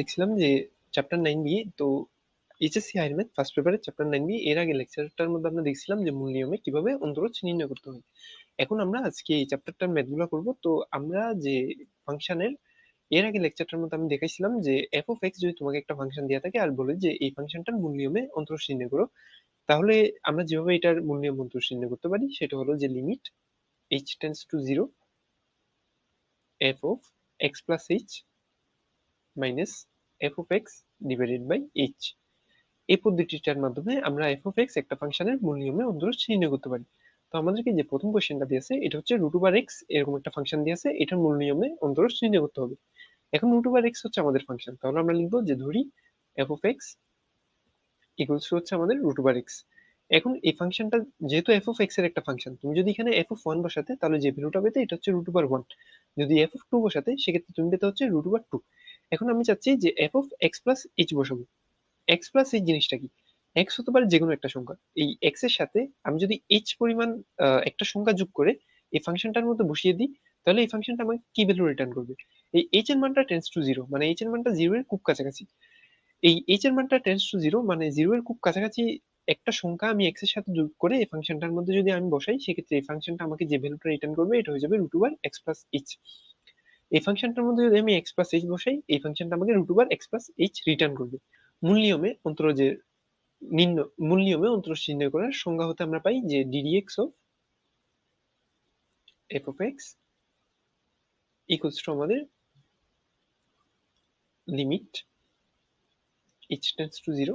দেখছিলাম যে chapter 9B, তো HSC হায়ার ম্যাথ ফার্স্ট পেপারের চ্যাপ্টার 9B এর আগে লেকচারটার মধ্যে আমরা দেখছিলাম যে মূল নিয়মে কিভাবে অন্তরজ নির্ণয় করতে হয়। এখন আমরা আজকে এই চ্যাপ্টারটার ম্যাথগুলো করব। তো আমরা যে ফাংশনের এর আগে লেকচারটার মধ্যে আমি দেখাইছিলাম যে এফ অফ এক্স যদি তোমাকে একটা ফাংশন দেওয়া থাকে আর বলে যে এই ফাংশনটার মূল নিয়মে অন্তরজ নির্ণয় করো, তাহলে আমরা যেভাবে এটার মূল নিয়ম অন্তরজ নির্ণয় করতে পারি সেটা হলো যে limit h tends to 0 f of x plus h minus f of x divided by h. এই পদ্ধতিটার মাধ্যমে আমরা এফ অফ এক্স একটা ফাংশনের মূল নিয়মে অন্তরজ নির্ণয় করতে পারি। তো আমাদেরকে যে প্রথম কোশ্চেনটা দিয়েছে এটা হচ্ছে রুট ওভার এক্স, এরকম একটা ফাংশন দিয়েছে, এটার মূল নিয়মে অন্তরজ নির্ণয় করতে হবে। এখন রুট ওভার এক্স হচ্ছে আমাদের ফাংশন, তাহলে আমরা লিখবো যে ধরি F of x equals two হচ্ছে আমাদের রুট ওভার এক্স। এখন এই ফাংশনটা যেহেতু এফ অফ এক্স এর একটা ফাংশন, তুমি যদি এখানে এফ অফ ওয়ান বসাতে তাহলে যে ভ্যালুটা পেতে এটা হচ্ছে রুট ওভার ওয়ান। যদি এফ অফ টু বসাতে সেক্ষেত্রে তুমি পেতে হচ্ছে রুট ওভার টু। এখন আমি চাচ্ছি যে F of x plus H বসাবো। এক্স প্লাস এই জিনিসটা কি? এক্স হতে পারে যে কোনো একটা সংখ্যা। এই এক্স এর সাথে আমি যদি এইচ পরিমাণ একটা সংখ্যা যোগ করে এই ফাংশনটার মধ্যে বসিয়ে দিই, তাহলে এই ফাংশনটা আমাকে কি ভ্যালু রিটার্ন করবে? এই এইচ এর মানটা টেন্স টু জিরো, মানে এইচ এর মানটা জিরো এর খুব কাছাকাছি। এই এইচ এর মানটা টেন্স টু জিরো মানে জিরো এর খুব কাছাকাছি একটা সংখ্যা আমি এক্স এর সাথে যোগ করে এই ফাংশনটার মধ্যে যদি আমি বসাই, সেক্ষেত্রে এই ফাংশনটা আমাকে যে ভ্যালুটা রিটার্ন করবে এটা হয়ে যাবে root over x plus h. এই ফাংশনটার মধ্যে যদি আমি এক্স প্লাস এইচ বসাই, এই ফাংশনটা আমাকে root over x plus h return করবে। মূল নিয়মে অন্তরজের মূল নিয়মে অন্তরজ নির্ণয় করার সংজ্ঞা হতে আমরা পাই যে d d x of f of x equals to আমাদের limit h tends to zero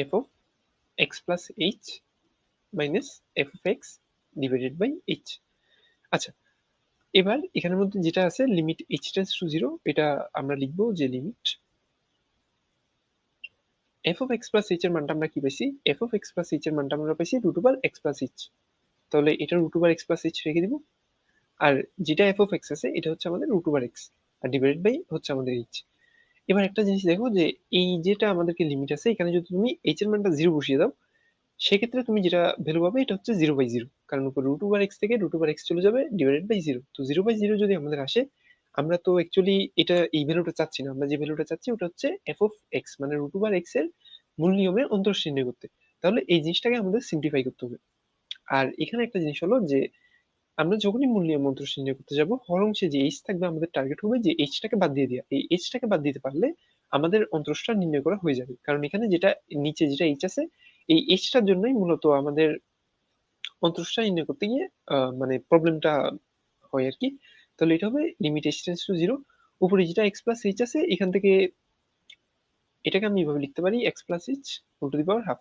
f of x plus h minus f of x divided by h. আচ্ছা, এবার এখানের মধ্যে যেটা আছে limit h tends to zero, এটা আমরা লিখবো যে limit f of x plus h এর মানটা আমরা কি পাইছি? F of x plus h এর মানটা আমরা পাইছি root over x plus h. তাহলে এটা root over x plus h রেখে দিব। আর যেটা এফ অফ এক্স আছে এটা হচ্ছে আমাদের রুট ওভার এক্স, আর ডিভাইডেড বাই হচ্ছে আমাদের এইচ। এবার একটা জিনিস দেখো যে এই যেটা আমাদেরকে লিমিট আছে, এখানে যদি তুমি এইচ এর মানটা জিরো বসিয়ে দাও, সেক্ষেত্রে তুমি যেটা ভ্যালু পাবে এটা হচ্ছে জিরো বাই জিরো, কারণ উপর রুট ওভার এক্স থেকে রুট ওভার এক্স চলে যাবে ডিভাইডেড বাই জিরো। তো জিরো বাই জিরো যদি আমাদের আসে, আমরা তো অ্যাকচুয়ালি এটা এই ভ্যালুটা চাচ্ছি না, আমরা যে ভ্যালুটা চাচ্ছি ওটা হচ্ছে এফ অফ এক্স মানে রুট ওভার এক্স এর মূল নিয়মে অন্তরজ নির্ণয় করতে। তাহলে এই জিনিসটাকে আমাদের সিম্পলিফাই করতে হবে। আর এখানে একটা জিনিস হলো যে আমরা যখনই মূল নিয়ম অন্তরজ নির্ণয় করতে যাব, হরংশে যে এইচ থাকবে আমাদের টার্গেট হবে যে এইচটাকে বাদ দিয়ে দেওয়া। এই এইচটাকে বাদ দিতে পারলে আমাদের অন্তরজটা নির্ণয় করা হয়ে যাবে, কারণ এখানে যেটা নিচে যেটা এইচ আছে এই এইচটার জন্যই মূলত আমাদের অন্তরজটা নির্ণয় করতে গিয়ে মানে প্রবলেমটা হয় আর কি। তাহলে এটা হবে limit h tends to zero, উপরে যেটা এক্স প্লাস এইচ আছে এখান থেকে এটাকে আমি এভাবে লিখতে পারি x plus h whole to the power half,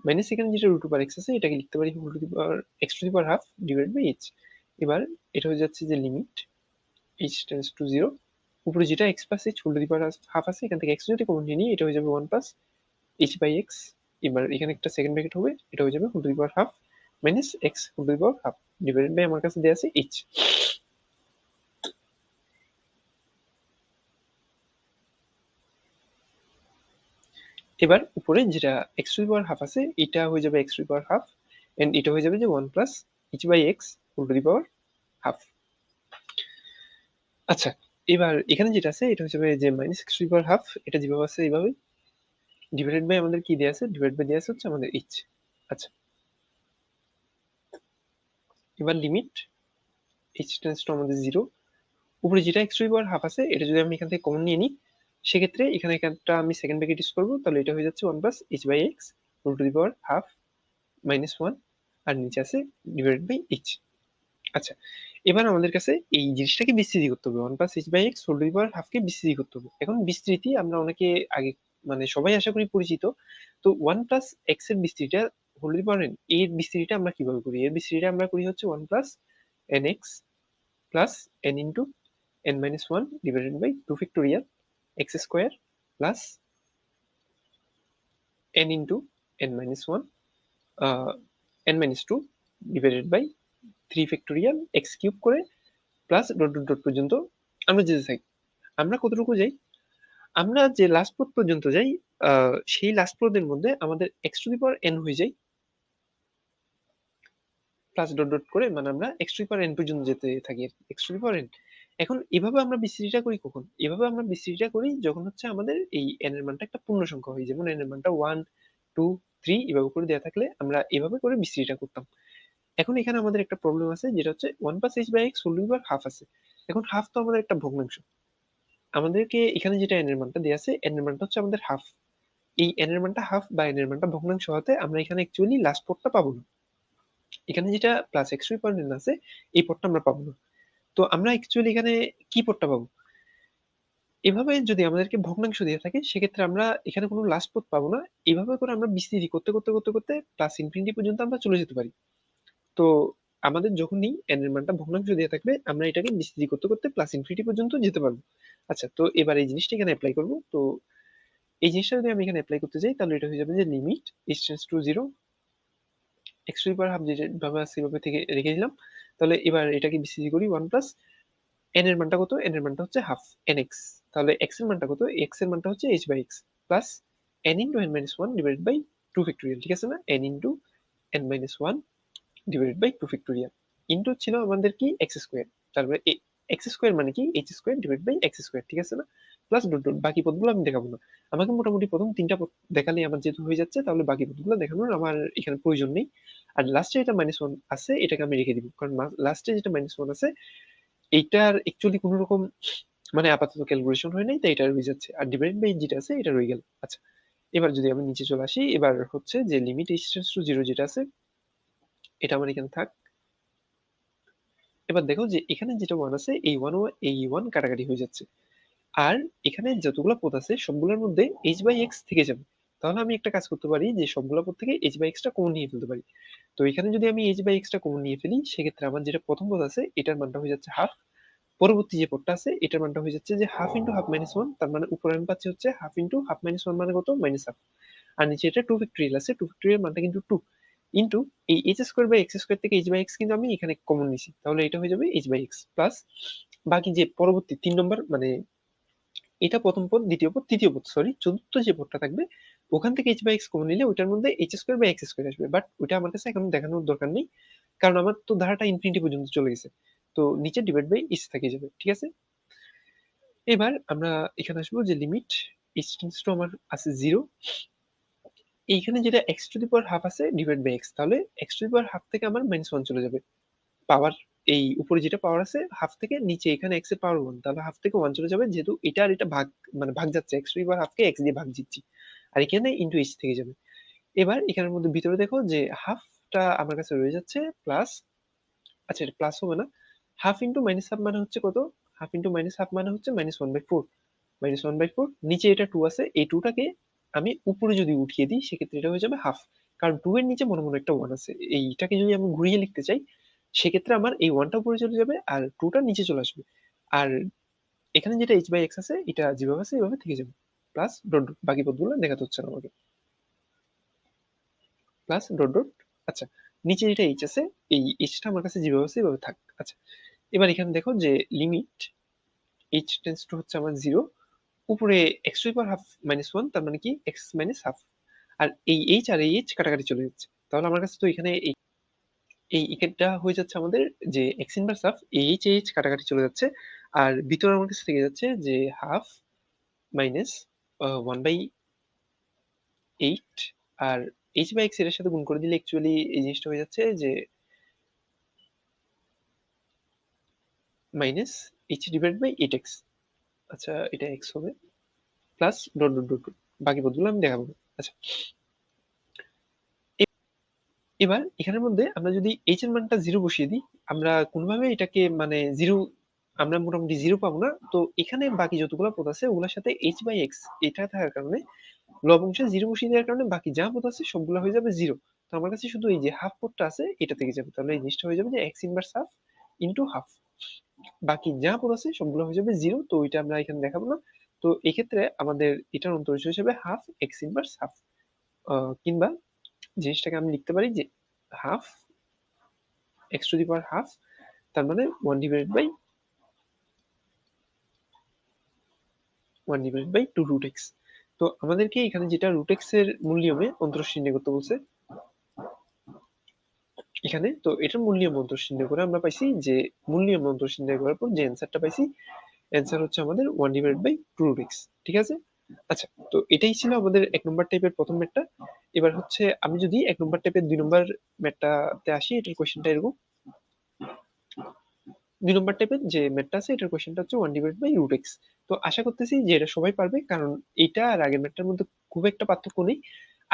minus এখানে যেটা রুট ওভার এক্স আছে এটাকে লিখতে পারি whole to the power x to the power half divide by h. এবার এটা হয়ে যাচ্ছে যে limit h tends to zero, উপরে যেটা x plus h whole to the power half আছে, এখান থেকে এক্স যদি কমন নিয়ে নিই এটা হয়ে যাবে one plus h by x. এবার এখানে একটা সেকেন্ড ব্র্যাকেট হবে, এটা হয়ে যাবে whole to the power half minus x whole to the power half divided by আমার কাছে দেওয়া আছে এইচ। এবার উপরে যেটা x to the power half আছে এটা হয়ে যাবে x to the power half, and এটা হয়ে যাবে যে one plus h by x whole to the power half. আচ্ছা, এবার এখানে যেটা আছে এটা হচ্ছে যে minus x to the power half, এটা যেভাবে আছে এইভাবে ডিভাইডেড বাই আমাদের কি দেওয়া আছে, ডিভাইড বাই দেওয়া আছে হচ্ছে আমাদের এইচ। আচ্ছা, এবার লিমিট এইচ টেন্ডস টু আমাদের জিরো, উপরে যেটা x to the power half আছে এটা যদি আমি এখান থেকে কমন নিয়ে নিই, সেক্ষেত্রে এখানে একটা আমি সেকেন্ড ব্র্যাকেট ইউজ করবো, তাহলে এটা হয়ে যাচ্ছে one plus h by x whole to the power half minus one, আর নিচে আছে ডিভাইডেড বাই এইচ। আচ্ছা, এবার আমাদের কাছে এই জিনিসটাকে বিস্তৃতি করতে হবে, one plus h by x whole to the power হাফকে বিস্তৃতি করতে হবে। এখন বিস্তৃতি আমরা অনেকে আগে মানে সবাই আশা করি পরিচিত। তো ওয়ান প্লাস এক্স এর বিস্তৃতিটা whole to the power n, এর বিস্তৃতিটা আমরা কিভাবে করি? এর বিস্তৃতিটা আমরা করি হচ্ছে one plus N x plus N into n minus 1 divided by 2 factorial x square plus n into n minus 1 n minus 2 divided by 3 factorial x cube করে প্লাস ডট ডট ডট পর্যন্ত আমরা যেতে থাকি। আমরা কতটুকু যাই? আমরা যে লাস্ট পদ পর্যন্ত যাই, সেই লাস্ট পদের মধ্যে আমাদের x two the power n হয়ে যায় প্লাস ডট ডট করে, মানে আমরা x two the power n পর্যন্ত যেতে থাকি x two the power n। এখন এভাবে আমরা বিস্তৃতিটা করি কখন? এভাবে আমরা বিস্তৃতিটা করি যখন হচ্ছে আমাদের এই n এর মানটা একটা পূর্ণ সংখ্যা হয়। যেমন n এর মানটা 1, 2, 3 এভাবে করে দেয়া থাকলে আমরা এভাবে করে বিস্তৃতিটা করতাম। এখন এখানে আমাদের একটা প্রবলেম আছে, যেটা হচ্ছে 1 + h/x whole to the power half আছে। এখন হাফ তো আমাদের একটা ভগ্নাংশ। আমাদেরকে এখানে যেটা n এর মানটা দেয়া আছে, n এর মানটা হচ্ছে আমাদের হাফ। এই n এর মানটা হাফ বা n এর মানটা ভগ্নাংশ হওয়াতে আমরা এখানে অ্যাকচুয়ালি লাস্ট পদটা পাবো না। এখানে যেটা +x² আছে, এই পদটা আমরা পাবো না। তো আমরা অ্যাকচুয়ালি এখানে কি পদটা পাবো? এভাবে যদি আমাদেরকে ভগ্নাংশ দেয়া থাকে, সেক্ষেত্রে আমরা এখানে কোনো লাস্ট পদ পাবো না। এভাবে করে আমরা বিস্তৃতি করতে প্লাস ইনফিনিটি পর্যন্ত আমরা চলে যেতে পারি। তো আমাদের যখনই n এর মানটা ভগ্নাংশ দেয়া থাকবে, আমরা এটাকে বিস্তৃতি করতে প্লাস ইনফিনিটি পর্যন্ত যেতে পারবো। আচ্ছা, তো এবার এই জিনিসটা এখানে এপ্লাই করব। তো এই জিনিসটা যদি আমি এখানে এপ্লাই করতে যাই, তাহলে এটা হয়ে যাবে যে limit h tends to 0 x² যেভাবে আছে সেভাবে থেকে রেখে দিলাম। তাহলে এবার এটাকে বিস্তৃতি করি 1 প্লাস n এর মানটা কত? n এর মানটা হচ্ছে হাফ nx। তাহলে x এর মানটা কত? x এর মানটা হচ্ছে h/x plus n into n-1 divided by 2 factorial. ঠিক আছে না? n into n-1 divided by 2 factorial into ছিল আমাদের কি এক্স স্কোয়ার। তারপরে এক্স স্কোয়ার মানে কি h square divide by x square. ঠিক আছে না? প্লাস ডট ডট বাকি পদগুলো আমি দেখাবো না। আমাকে মোটামুটি প্রথম তিনটা পদ দেখালে আমার যেহেতু হয়ে যাচ্ছে, তাহলে বাকি পদগুলো দেখানোর আমার এখানে প্রয়োজন নেই। আর লাস্টে এটা -1 আছে, এটাকে আমি রেখে দিব, কারণ লাস্টে যেটা -1 আছে এইটার অ্যাকচুয়ালি কোনো রকম মানে আপাতত ক্যালকুলেশন হয় নাই, তাই এটা রয়ে যাচ্ছে। আর ডিভাইড বাই যেটা আছে এটা রয়ে গেল। আচ্ছা, এবার যদি আমি নিচে চলে আসি, এবার হচ্ছে যে লিমিট h টেন্ডস টু 0 যেটা আছে, এটা আমার এখানে থাক। এবার দেখো যে এখানে যেটা 1 আছে, এই 1 ও এই 1 কাটাকাটি হয়ে যাচ্ছে। আর এখানে যতগুলা পদ আছে সবগুলোর মধ্যে h/x থেকে যাবে। তাহলে আমি একটা কাজ করতে পারি যে সবগুলা পদ থেকে h/x টা কমন নিয়ে ফেলতে পারি। তো এখানে যদি আমি h/x টা কমন নিয়ে ফেলি, সেক্ষেত্রে আমার যেটা প্রথম পদ আছে এটার মানটা হয়ে যাচ্ছে হাফ। পরবর্তী যে পদটা আছে এটার মানটা হয়ে যাচ্ছে যে half into half minus one. তার মানে উপরে আমি পাচ্ছি হচ্ছে half into half minus one মানে কত? Minus half. আর নিচে এটা 2 ফ্যাক্টোরিয়াল আছে, 2 ফ্যাক্টোরিয়াল মানটা কিন্তু 2 ইনটু এই h² থেকে h/x কিন্তু আমি এখানে কমন নিছি। তাহলে এটা হয়ে যাবে h/x প্লাস বাকি যে পরবর্তী 3 নম্বর মানে এটা প্রথম পদ, দ্বিতীয় পদ, তৃতীয় পদ, সরি চতুর্থ যে পদটা থাকবে, ওখান থেকে h/x কমন নিলে ওইটার মধ্যে h² আসবে। বাট ওইটা আমার কাছে এখন দেখানোর দরকার নেই, কারণ আমার তো ধারাটা ইনফিনিটি পর্যন্ত চলে গেছে। তো নিচে ডিভাইড বাই h থেকে যাবে। ঠিক আছে? এবার আমরা এখানে আসবো যে লিমিট h টেন্ডস টু আমার আছে 0। এইখানে যেটা x² আছে ডিভাইড বাই x, তাহলে x² থেকে আমার -1 চলে যাবে। পাওয়ার এই উপরে যেটা পাওয়ার আছে হাফ থেকে নিচে এখানে x এর পাওয়ার 1, তাহলে হাফ থেকে 1 চলে যাবে, যেহেতু এটা আর এটা ভাগ মানে ভাগ যাচ্ছে, x² কে x দিয়ে ভাগ দিচ্ছি। আর এখানে ইনটু h থেকে যাবে। এবার এখানের মধ্যে ভিতরে দেখো যে হাফটা আমার কাছে রয়ে যাচ্ছে প্লাস, আচ্ছা এটা প্লাস হবে না, হাফ ইন্টু মাইনাস হাফ মানে হচ্ছে কত? হাফ ইন্টু মাইনাস হাফ মানে হচ্ছে -1/4। -1/4 নিচে এটা 2 আছে, এই 2 টাকে আমি উপরে যদি উঠিয়ে দিই, সেক্ষেত্রে এটা হয়ে যাবে হাফ। কারণ 2 এর নিচে মনে একটা 1 আছে। এইটাকে যদি আমি ঘুরিয়ে লিখতে চাই, সেক্ষেত্রে আমার এই 1 টা উপরে চলে যাবে আর 2 টা নিচে চলে আসবে। আর এখানে যেটা h/x আছে এটা যেভাবে আছে এভাবে থেকে যাবে। প্লাস ডট ডট বাকি পদগুলো দেখাতে হচ্ছে না আমাকে। Plus dot dot. আচ্ছা, নিচে যেটা h আছে, এই h টা আমার কাছে যেভাবে আছে এভাবে থাক। আচ্ছা, এবার এখানে দেখো যে লিমিট h টেন্ডস টু হচ্ছে আমার 0, উপরে x²হাফ-1 তার মানে কি x মাইনাস হাফ। আর এই h আর এই h কাটাকাটি চলে যাচ্ছে। তাহলে আমার কাছে তো এখানে এই এটা হয়ে যাচ্ছে আমাদের যে x ইনভার্স হাফ, এই h এই h কাটাকাটি চলে যাচ্ছে। আর ভিতরে আমার কাছে থেকে যাচ্ছে যে হাফ মাইনাস 1/8। আর h/x এর সাথে গুণ করে দিলে অ্যাকচুয়ালি এই জিনিসটা হয়ে যাচ্ছে যে minus h divide by 8x। আচ্ছা, এটা x হবে plus dot dot dot dot. বাকি পদগুলো আমি দেখাবো। আচ্ছা, এবার এখানের মধ্যে আমরা যদি h এর মানটা 0 বসিয়ে দিই, আমরা কোনোভাবে এটাকে মানে 0, আমরা মোটামুটি 0 পাবো না। তো এখানে বাকি যতগুলো পদ আছে ওগুলোর সাথে h/x এটা থাকার কারণে লবংশে 0 বসিয়ে দেওয়ার কারণে বাকি যা পদ আছে সবগুলো হয়ে যাবে 0। তো আমার কাছে শুধু এই যে হাফ পদটা আছে এটা থেকে যাবে। তাহলে এই জিনিসটা হয়ে যাবে যে x inverse half into half. বাকি যা পদ আছে সবগুলো হয়ে যাবে 0। তো ওইটা আমরা এখানে দেখাবো না। তো এক্ষেত্রে আমাদের এটার অন্তর্জ হিসেবে হাফ x ইনভার্স হাফ, কিংবা জিনিসটাকে আমি লিখতে পারি যে হাফ x², তার মানে 1/2 রুট এক্স। তো আমাদেরকে এখানে যেটা রুট এক্স এর মূল নিয়মে অন্তরজ নির্ণয় করতে বলছে, এখানে তো এটার মূল নিয়ম অন্তর নির্ণয় করে আমরা পাইছি যে মূল নিয়ম অন্তর নির্ণয় করার পর যে অ্যান্সারটা পাইছি, অ্যান্সার হচ্ছে আমাদের 1/2 ঠিক আছে। আচ্ছা, তো এটাই ছিল আমাদের 1 নম্বর টাইপের প্রথম ম্যাথটা। এবার হচ্ছে আমি যদি 1 নম্বর টাইপের 2 নম্বর ম্যাথটাতে আসি, এটার কোয়েশ্চেনটা এরকম। 2 নম্বর টাইপের যে ম্যাথটা আছে এটার কোয়েশ্চেনটা হচ্ছে 1/√x। তো আশা করতেছি যে এটা সবাই পারবে, কারণ এটা আর আগের ম্যাথটার মধ্যে খুব একটা পার্থক্য নেই।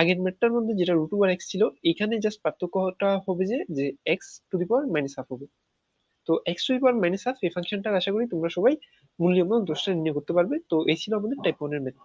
আগের ম্যাথটার মধ্যে যেটা √x ছিল, এখানে জাস্ট পার্থক্যটা হবে যে x⁻⁻½ হবে। তো x⁻⁻½ এই ফাংশনটার আশা করি তোমরা সবাই মূল্যবান দোষটা নির্ণয় করতে পারবে। তো এই ছিল আমাদের টাইপ 1 এর ম্যাথ।